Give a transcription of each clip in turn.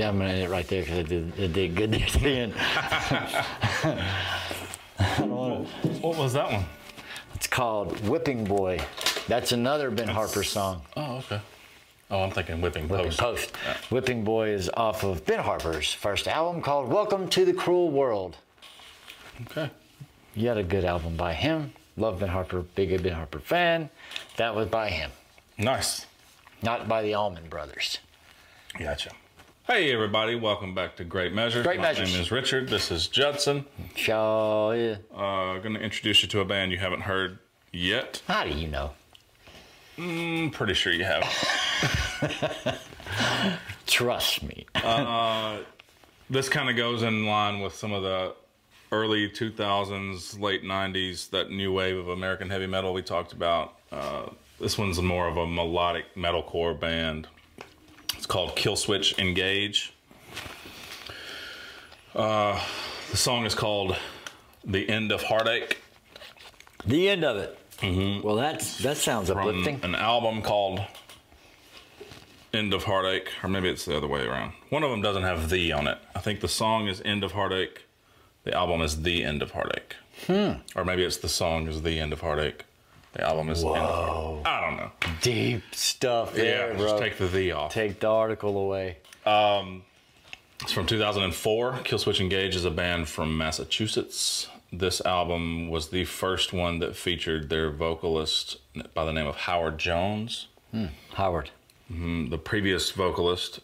I'm gonna end it right there because it did good there at the end. What was that one? It's called Whipping Boy. That's another Ben Harper song. Oh, okay. Oh, I'm thinking Whipping Post. Yeah. Whipping Boy is off of Ben Harper's first album called Welcome to the Cruel World. Okay. You had a good album by him. Love Ben Harper, big Ben Harper fan. That was by him. Nice. Not by the Allman Brothers. Gotcha. Hey, everybody. Welcome back to Great Measures. Great Measures. My name is Richard. This is Judson. Shaw, yeah. Going to introduce you to a band you haven't heard yet. How do you know? Pretty sure you have. Trust me. This kind of goes in line with some of the early 2000s, late 90s, that new wave of American heavy metal we talked about. This one's more of a melodic metalcore band. It's called Killswitch Engage. The song is called The End of Heartache. The end of it. Mm-hmm. Well, that sounds uplifting. From an album called End of Heartache, or maybe it's the other way around. One of them doesn't have "the" on it. I think the song is End of Heartache. The album is The End of Heartache. Or maybe it's the song is The End of Heartache. The album is End of Heartache. I don't know. Deep stuff there, bro. Just take the "the" off. Take the article away. It's from 2004. Killswitch Engage is a band from Massachusetts. This album was the first one that featured their vocalist by the name of Howard Jones. Howard. The previous vocalist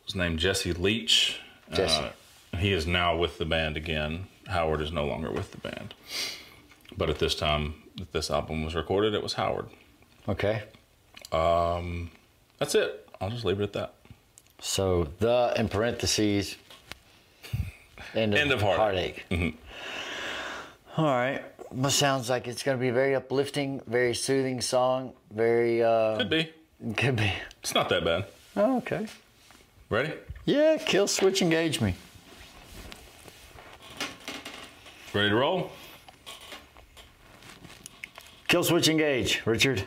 was named Jesse Leach. Jesse. He is now with the band again. Howard is no longer with the band. But at this time that this album was recorded, it was Howard. Okay. That's it. I'll just leave it at that. So, the, in parentheses, End of Heartache. All right. Well, sounds like it's going to be a very uplifting, very soothing song. Very, Could be. Could be. It's not that bad. Oh, okay. Ready? Yeah, Killswitch Engage me. Ready to roll? Killswitch Engage, Richard.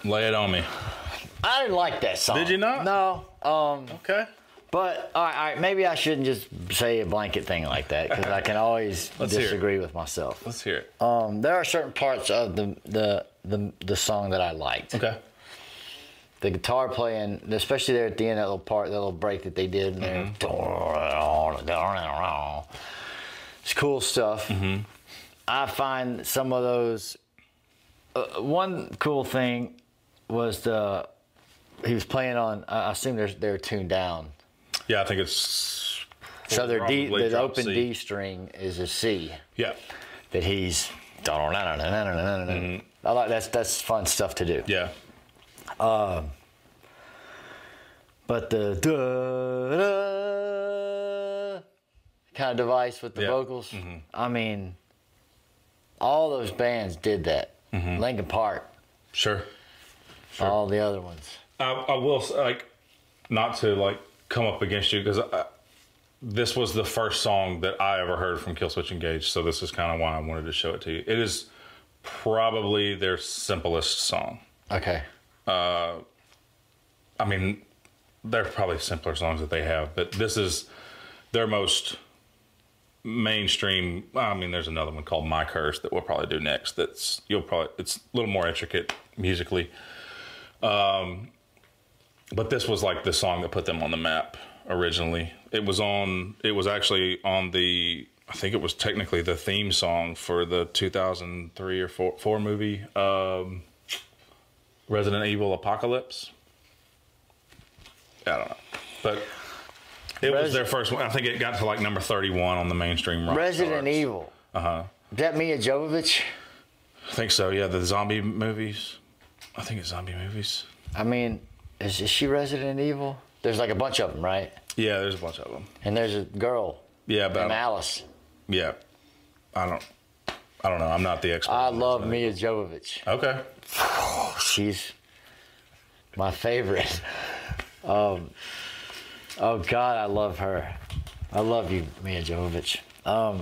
Lay it on me. I didn't like that song. Did you not? No. Okay. But all right, maybe I shouldn't just say a blanket thing like that because I can always disagree with myself. Let's hear it. There are certain parts of the song that I liked. Okay. The guitar playing, especially there at the end, that little part, that little break that they did in there. It's cool stuff. Mm-hmm. I find some of those. One cool thing was he was playing on. I assume they're tuned down. Yeah, I think it's. So their D, the open C. D string is a C. Yeah. That he's. I like that's fun stuff to do. Yeah. But the kind of device with the vocals, I mean, all those bands did that. Linkin Park. Sure. All the other ones. I will, not to, come up against you, because this was the first song that I ever heard from Killswitch Engage, so this is kind of why I wanted to show it to you. It is probably their simplest song. Okay. I mean, there are probably simpler songs that they have, but this is their most mainstream. I mean, there's another one called MyCurse that we'll probably do next. It's a little more intricate musically. But this was like the song that put them on the map originally. It was actually on I think it was technically the theme song for the 2003 or 4 movie, Resident Evil Apocalypse. I don't know, but it was their first one. I think it got to number 31 on the mainstream rock Resident charts. Evil. Is that Mia Jovovich? I think so. Yeah, the zombie movies. I think it's zombie movies. I mean, is she Resident Evil? There's a bunch of them, right? Yeah, there's a bunch of them. And there's a girl. Yeah, but named Alice. Yeah, I don't know. I'm not the expert. I love Mia Jovovich. Okay. She's my favorite. Oh God, I love her. I love you, Mia Jovovich. I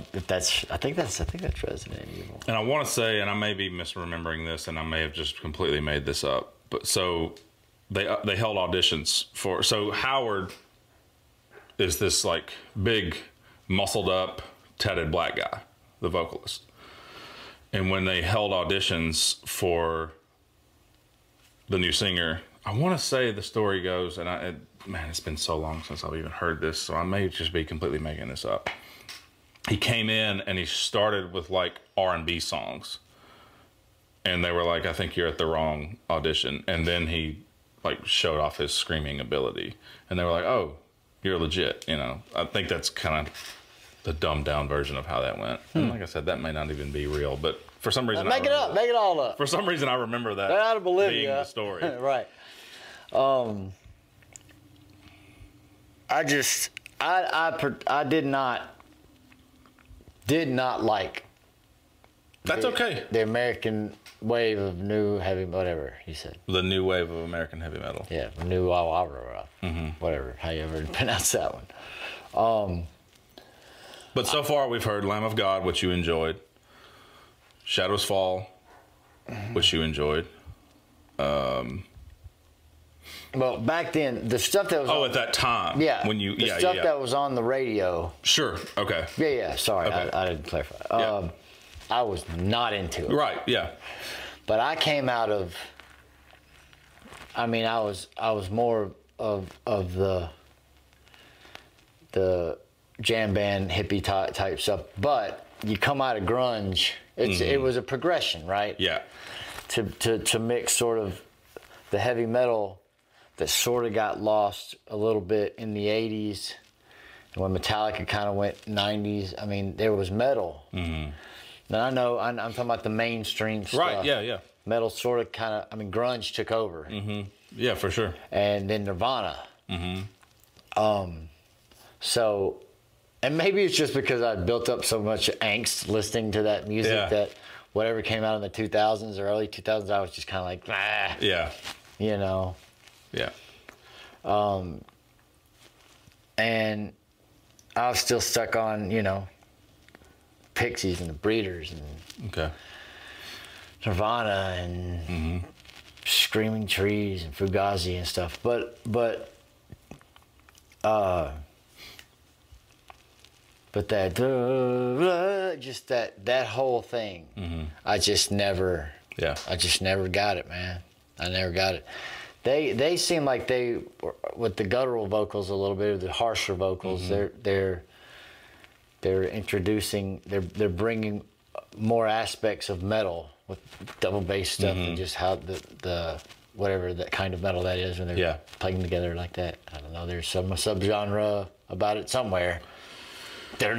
think that's Resident Evil. And I want to say, and I may be misremembering this, and I may have just completely made this up, but so they held auditions for. So Howard is this big, muscled up, tatted black guy, the vocalist. And when they held auditions for the new singer, I want to say the story goes, and man, it's been so long since I've even heard this, so I may just be completely making this up. He came in and he started with R&B songs, and they were like, "I think you're at the wrong audition." And then he showed off his screaming ability, and they were like, "Oh, you're legit." I think that's kind of the dumbed down version of how that went. And like I said, that may not even be real, but for some reason, make it all up. For some reason, I remember that. They're out of Bolivia. Being the story, right? I did not like. That's okay. The American wave of new heavy, whatever you said. The new wave of American heavy metal. Yeah, new whatever, however you pronounce that one. But so far we've heard Lamb of God, which you enjoyed. Shadows Fall, which you enjoyed. Well, back then, the stuff that was at that time. Yeah. When you, the stuff that was on the radio. Sure. Okay. Yeah. Sorry, okay. I didn't clarify. I was not into it. Right. Yeah. But I came out of. I mean, I was more of the jam band hippie type stuff. But you come out of grunge. It was a progression, right? Yeah. To mix sort of the heavy metal that sort of got lost a little bit in the 80s. And when Metallica kind of went 90s, I mean, there was metal. Mm-hmm. Now, I know, I'm talking about the mainstream stuff. Right, yeah. Metal sort of kind of, I mean, grunge took over. Mm-hmm. Yeah, for sure. And then Nirvana. Mm-hmm. So, and maybe it's just because I built up so much angst listening to that music that whatever came out in the 2000s or early 2000s, I was just kind of like, ah. Yeah. You know. Yeah. And I was still stuck on, you know, Pixies and the Breeders and Nirvana and Screaming Trees and Fugazi and stuff. But that just that whole thing, I just never got it, man. I never got it. They seem like they, with the guttural vocals a little bit, of the harsher vocals, they're introducing, they're bringing more aspects of metal with double bass stuff and just how the whatever that kind of metal that is when they're playing together like that. I don't know. There's some subgenre about it somewhere. Yeah,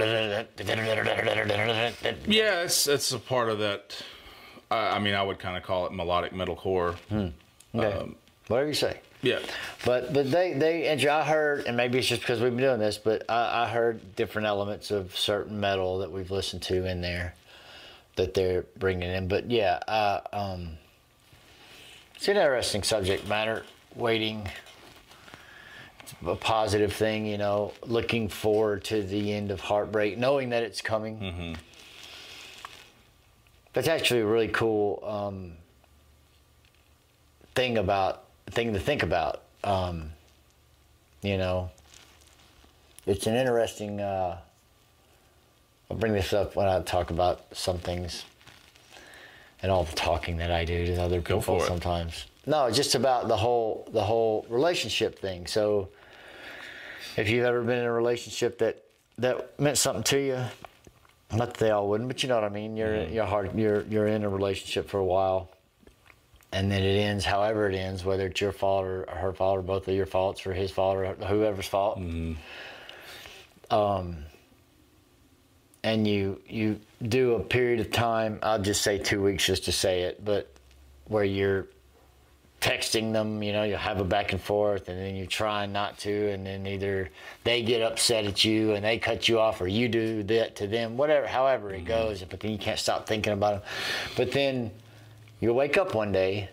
it's a part of that. I mean, I would kind of call it melodic metalcore. Okay. Whatever you say. Yeah. But they and I heard, and maybe it's just because we've been doing this, but I heard different elements of certain metal that we've listened to in there that they're bringing in. But yeah, it's an interesting subject matter. Waiting, it's a positive thing, you know. Looking forward to the end of heartbreak, knowing that it's coming. That's actually a really cool thing to think about. You know, it's an interesting. I'll bring this up when I talk about some things and all the talking that I do to other people sometimes. No, just about the whole relationship thing. So, if you've ever been in a relationship that meant something to you, not that they all wouldn't, but you know what I mean. You're in a relationship for a while. And then it ends however it ends, whether it's your fault or her fault or both of your faults or his fault or whoever's fault. And you do a period of time, I'll just say 2 weeks just to say it, but where you're texting them, you know, you have a back and forth, and then you're trying not to, and then either they get upset at you and they cut you off, or you do that to them, whatever, however it goes, but then you can't stop thinking about them. But then you wake up one day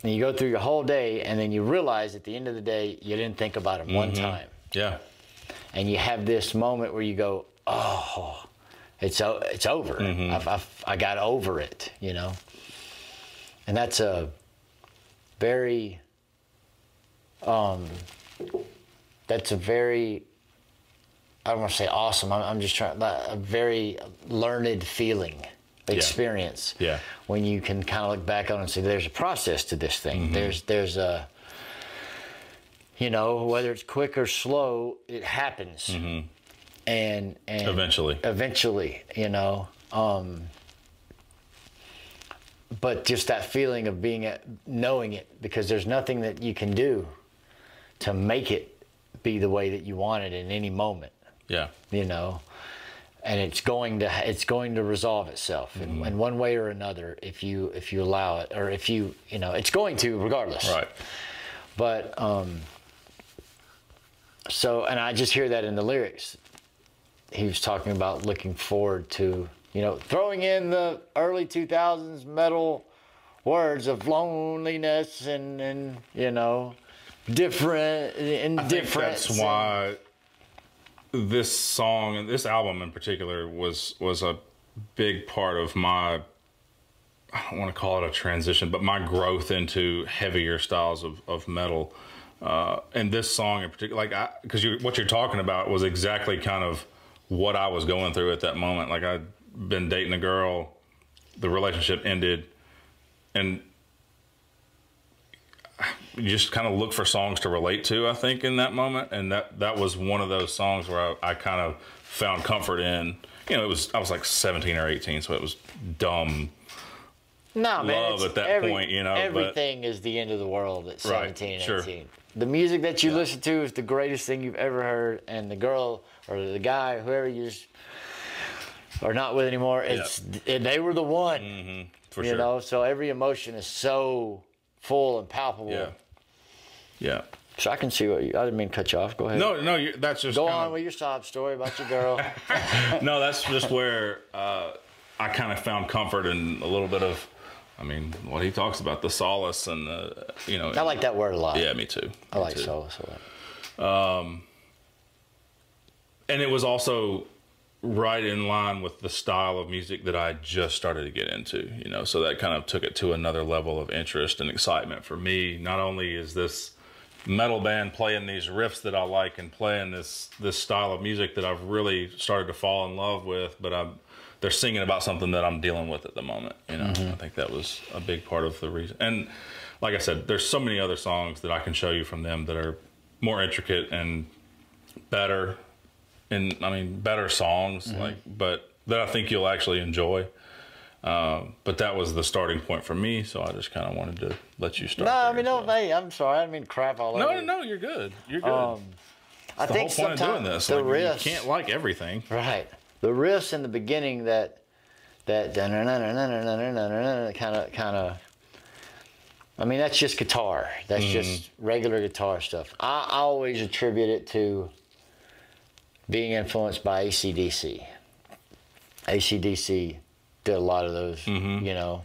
and you go through your whole day, and then you realize at the end of the day you didn't think about it one time. Yeah. And you have this moment where you go, oh, it's over. I got over it, you know. And that's a very I don't want to say awesome. I'm just trying, a very learned feeling. Experience when you can kind of look back on it and say there's a process to this thing. There's a, you know, whether it's quick or slow, it happens. And eventually, you know, but just that feeling of knowing it, because there's nothing that you can do to make it be the way that you want it in any moment. You know. And it's going to resolve itself in one way or another if you allow it, or if you know, it's going to regardless. Right. But so, and I just hear that in the lyrics. He was talking about looking forward to, you know, throwing in the early 2000s metal words of loneliness and you know, different, indifference. I think that's why this song and this album in particular was a big part of my, I don't want to call it a transition, but my growth into heavier styles of metal. And this song in particular, like, because what you're talking about was exactly kind of what I was going through at that moment. Like, I'd been dating a girl, the relationship ended, and you just kind of look for songs to relate to, I think, in that moment. And that was one of those songs where I kind of found comfort in. You know, I was like 17 or 18, so it was dumb. No, man, love at that point, you know. Everything is the end of the world at 17 right, and 18. The music that you listen to is the greatest thing you've ever heard, and the girl or the guy, whoever you are not with anymore, they were the one. For you sure. know, so every emotion is so full and palpable. Yeah. So I can see what I didn't mean to cut you off. Go ahead. No, that's just go on with your sob story about your girl. No, that's just where I kind of found comfort in a little bit of, I mean, what he talks about, the solace and the, you know. I like that word a lot. Yeah, me too. I like solace a lot. And it was also right in line with the style of music that I just started to get into, you know, so that kind of took it to another level of interest and excitement for me. Not only is this metal band playing these riffs that I like and playing this style of music that I've really started to fall in love with, but they're singing about something that I'm dealing with at the moment, you know. I think that was a big part of the reason. And like I said, there's so many other songs that I can show you from them that are more intricate and better, and I mean better songs, like, but that I think you'll actually enjoy. But that was the starting point for me, so I just kind of wanted to let you start. No, I mean, hey, I'm sorry, I didn't mean to crap all over. No, you're good. You're good. I think the whole point of doing this. The like, riffs, you can't like everything, right? The riffs in the beginning that kind of. I mean, that's just guitar. That's just regular guitar stuff. I always attribute it to being influenced by AC/DC. AC/DC did a lot of those, you know,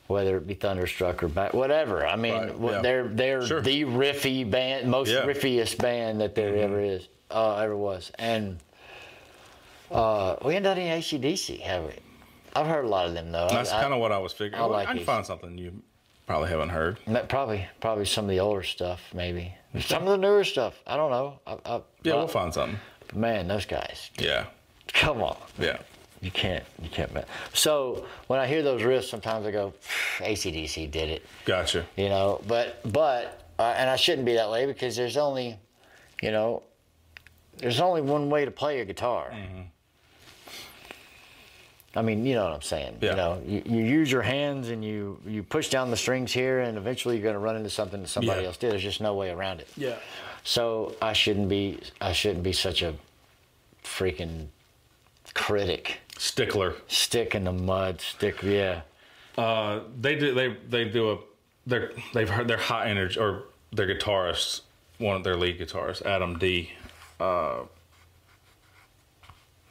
whether it be Thunderstruck or whatever. I mean, they're the riffy band, most riffiest band that there ever was. And we ain't done any AC/DC, have we? I've heard a lot of them, though. That's kind of what I was figuring. I can find something you probably haven't heard. Probably some of the older stuff, maybe. Some of the newer stuff. I don't know. We'll find something. But man, those guys. Yeah. Come on. Yeah. You can't. So when I hear those riffs, sometimes I go, AC/DC did it. Gotcha. You know, but and I shouldn't be that way because there's only one way to play a guitar. I mean, you know what I'm saying. Yeah. You know, you use your hands and you push down the strings here, and eventually you're going to run into something that somebody else did. There's just no way around it. Yeah. So I shouldn't be such a freaking critic. Stickler. Stick in the mud. They're high energy, or their guitarist, one of their lead guitarists, Adam D.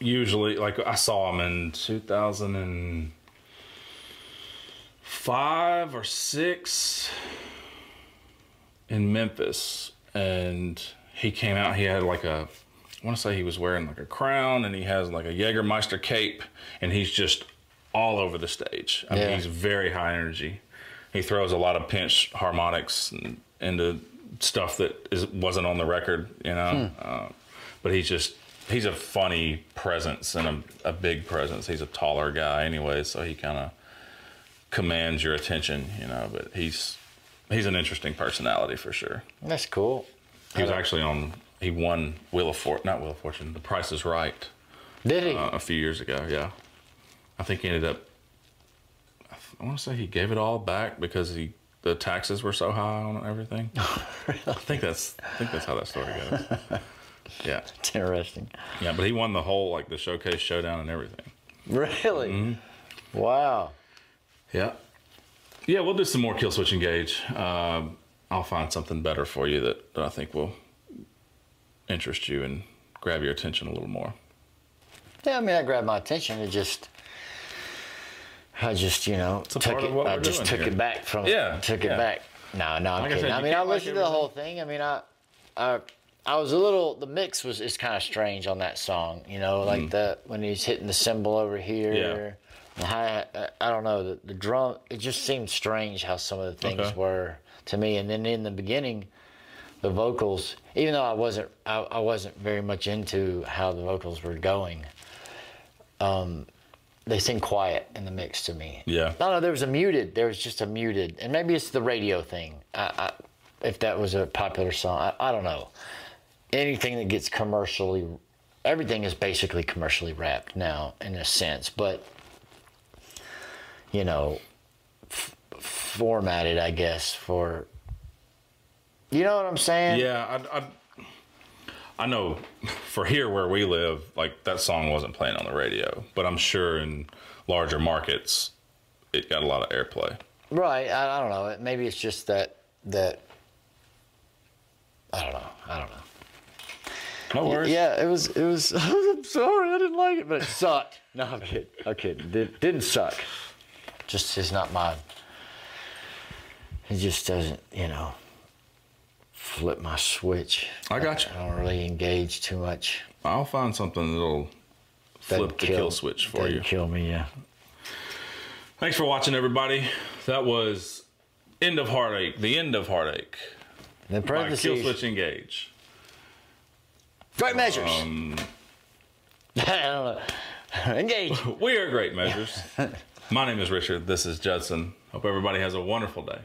Usually, like, I saw him in 2005 or 6 in Memphis, and he came out. He had like I want to say he was wearing like a crown, and he has like a Jägermeister cape, and he's just all over the stage. I mean, he's very high energy. He throws a lot of harmonics into stuff that wasn't on the record, you know. But he's a funny presence and a big presence. He's a taller guy anyway, so he kind of commands your attention, you know. But he's an interesting personality for sure. That's cool. He was actually he won not Wheel of Fortune, The Price is Right. Did he? A few years ago, yeah. I think he ended up, I want to say he gave it all back because the taxes were so high on everything. Really? I think that's how that story goes. Yeah. It's interesting. Yeah, but he won the whole, like, the Showcase Showdown and everything. Really? Wow. Yeah. Yeah, we'll do some more Killswitch Engage. I'll find something better for you that I think will interest you and grab your attention a little more. Yeah, I mean, that grabbed my attention. I just took it back from took it back. No, I'm kidding. I mean, I listened to the whole thing. I mean, I was a little. The mix is kind of strange on that song. You know, like when he's hitting the cymbal over here. The hi-hat, I don't know, the drum. It just seemed strange how some of the things were to me. And then in the beginning, the vocals, even though I wasn't very much into how the vocals were going, they seem quiet in the mix to me. Yeah. No, there was just a muted, and maybe it's the radio thing. If that was a popular song, I don't know. Anything that gets commercially, everything is basically commercially wrapped now in a sense, but you know, formatted, I guess, for, you know what I'm saying? Yeah, I know for here where we live, like that song wasn't playing on the radio, but I'm sure in larger markets, it got a lot of airplay. Right. I don't know. Maybe it's just that I don't know. No worries. Yeah, it was. I'm sorry, I didn't like it, but it sucked. No, I'm kidding. Didn't suck. Just is not mine. It just doesn't, you know, flip my switch. I got you. I don't really engage too much. I'll find something that'll flip the kill switch for you. Kill me, yeah. Thanks for watching, everybody. That was End of Heartache, The End of Heartache Then by Killswitch Engage. Great measures. I don't know. Engage. We are Great Measures. My name is Richard. This is Judson. Hope everybody has a wonderful day.